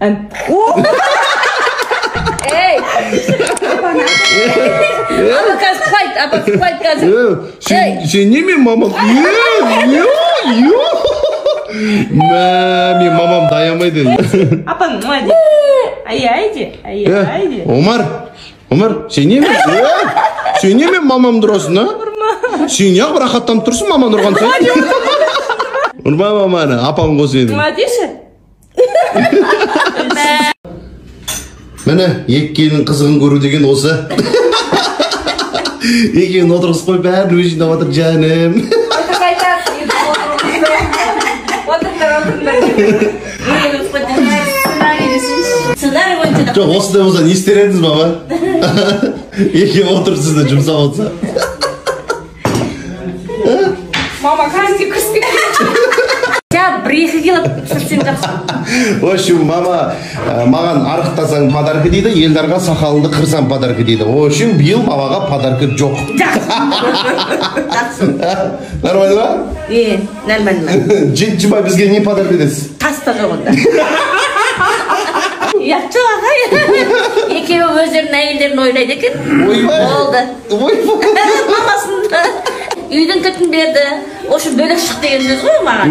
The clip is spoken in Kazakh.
Ey. Ama kız fight, apa fight kız. Sen ne mi mamam? Yok. Men mamam dayamaydı. Apa hadi. Haydi. Omar, sen ne mi? Sen ne mi mamam durasın ha? Sen ya rahatlanıp tursun mamam durgan sen. Urma mamana, apam go seni. Madisi. Mene, ekkenin kızығын көру деген осы. Екеуін отырғыз қой, бәрін өзінде отыр жаным. Жоқ, осындай болса не істер едіңіз, мама? Екеуі отыр сізді жұмсап отса. Мама, қазір күріспек. Bir-екі келіп сұрсен жақсы. В общем, мама маған арықтасаң подарка дейді, елдарға сақалыңды қырсаң подарка дейді. В общем, биыл мамаға подарка жоқ. Жақсы. Нормально ма? Нормально. Жұма бізге не подарка едесіз? Тас та жоқ онда. Яқты ағай. Екеуі өздерінің әйелдерін ойлайды екен. Болды. Мамасын үйдің кілтін берді. Ошы бөлек шық деген сөз ғой маған.